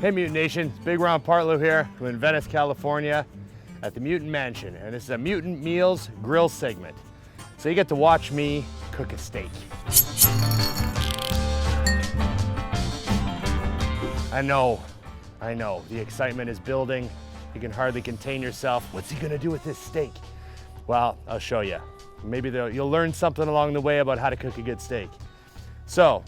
Hey Mutant Nation, it's Big Ron Partlow here. I'm in Venice, California at the Mutant Mansion, and this is a Mutant Meals grill segment. So you get to watch me cook a steak. I know, the excitement is building. You can hardly contain yourself. What's he gonna do with this steak? Well, I'll show you. Maybe you'll learn something along the way about how to cook a good steak. So,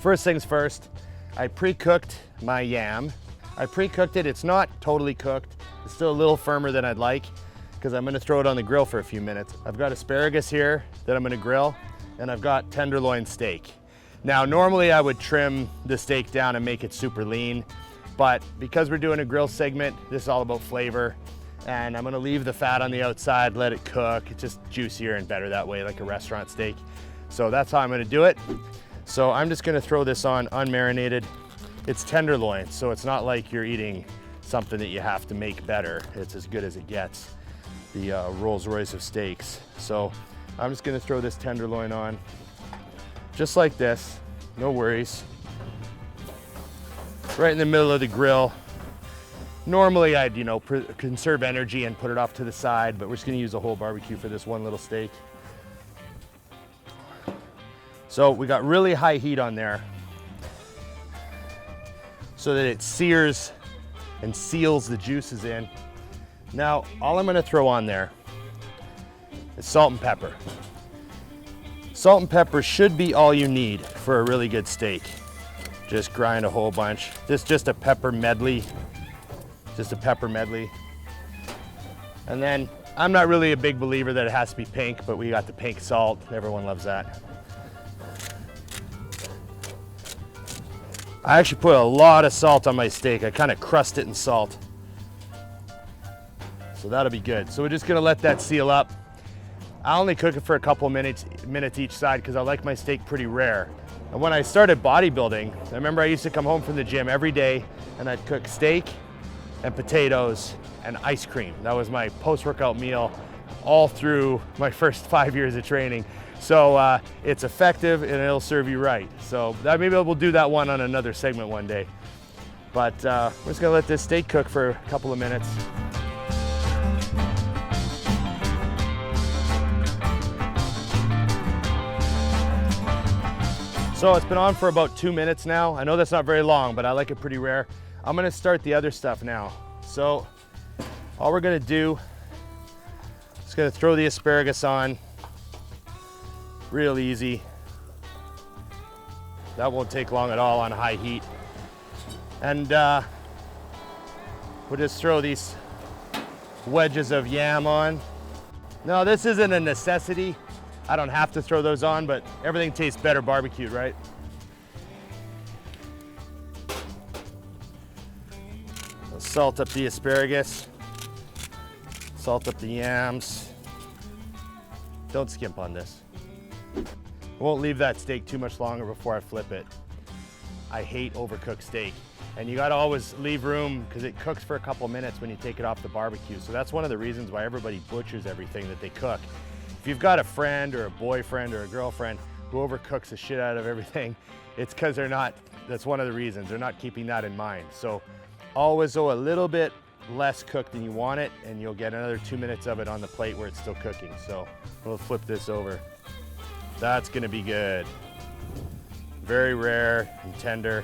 first things first, I pre-cooked my yam. I pre-cooked it, it's not totally cooked. It's still a little firmer than I'd like because I'm gonna throw it on the grill for a few minutes. I've got asparagus here that I'm gonna grill, and I've got tenderloin steak. Now, normally I would trim the steak down and make it super lean, but because we're doing a grill segment, this is all about flavor, and I'm gonna leave the fat on the outside, let it cook. It's just juicier and better that way, like a restaurant steak. So that's how I'm gonna do it. So I'm just gonna throw this on unmarinated. It's tenderloin, so it's not like you're eating something that you have to make better. It's as good as it gets, the Rolls Royce of steaks. So I'm just gonna throw this tenderloin on, just like this, no worries. Right in the middle of the grill. Normally I'd, conserve energy and put it off to the side, but we're just gonna use a whole barbecue for this one little steak. So we got really high heat on there so that it sears and seals the juices in. Now, all I'm gonna throw on there is salt and pepper. Salt and pepper should be all you need for a really good steak. Just grind a whole bunch. This is just a pepper medley. And then, I'm not really a big believer that it has to be pink, but we got the pink salt. Everyone loves that. I actually put a lot of salt on my steak. I kind of crust it in salt. So that'll be good. So we're just gonna let that seal up. I only cook it for a couple minutes each side because I like my steak pretty rare. And when I started bodybuilding, I remember I used to come home from the gym every day and I'd cook steak and potatoes and ice cream. That was my post-workout meal all through my first 5 years of training. So it's effective and it'll serve you right. So maybe we'll do that one on another segment one day. But we're just gonna let this steak cook for a couple of minutes. So it's been on for about 2 minutes now. I know that's not very long, but I like it pretty rare. I'm gonna start the other stuff now. So all we're gonna do is gonna throw the asparagus on. Real easy. That won't take long at all on high heat. And we'll just throw these wedges of yam on. No, this isn't a necessity. I don't have to throw those on, but everything tastes better barbecued, right? I'll salt up the asparagus. Salt up the yams. Don't skimp on this. I won't leave that steak too much longer before I flip it. I hate overcooked steak. And you gotta always leave room because it cooks for a couple minutes when you take it off the barbecue. So that's one of the reasons why everybody butchers everything that they cook. If you've got a friend or a boyfriend or a girlfriend who overcooks the shit out of everything, it's because that's one of the reasons, they're not keeping that in mind. So always go a little bit less cooked than you want it, and you'll get another 2 minutes of it on the plate where it's still cooking. So we'll flip this over. That's gonna be good. Very rare and tender.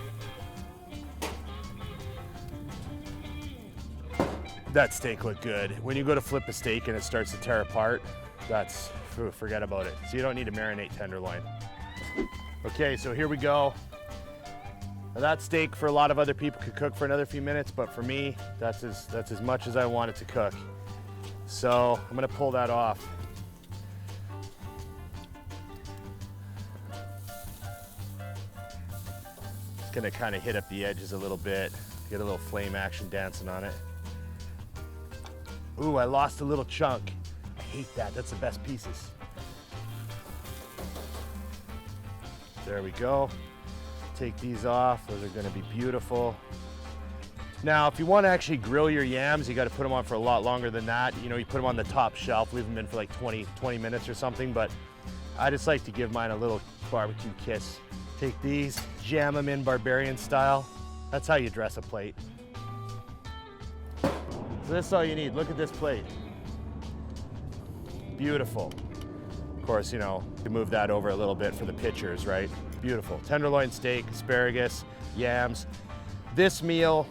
That steak looked good. When you go to flip a steak and it starts to tear apart, forget about it. So you don't need to marinate tenderloin. Okay, so here we go. Now that steak for a lot of other people could cook for another few minutes, but for me, that's as much as I want it to cook. So I'm gonna pull that off. Just gonna kind of hit up the edges a little bit, get a little flame action dancing on it. Ooh, I lost a little chunk. I hate that, that's the best pieces. There we go. Take these off, those are gonna be beautiful. Now, if you wanna actually grill your yams, you gotta put them on for a lot longer than that. You put them on the top shelf, leave them in for like 20 minutes or something, but I just like to give mine a little barbecue kiss. Take these, jam them in barbarian style. That's how you dress a plate. So this is all you need. Look at this plate. Beautiful. Of course, you know, you move that over a little bit for the pictures, right? Beautiful. Tenderloin steak, asparagus, yams. This meal,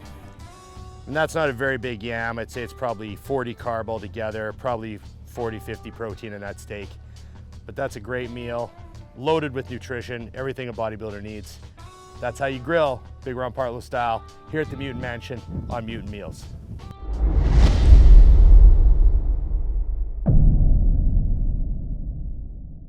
and that's not a very big yam. I'd say it's probably 40 carb altogether, probably 40, 50 protein in that steak. But that's a great meal, loaded with nutrition, everything a bodybuilder needs. That's how you grill, Big Ron Partlow style, here at the Mutant Mansion on Mutant Meals.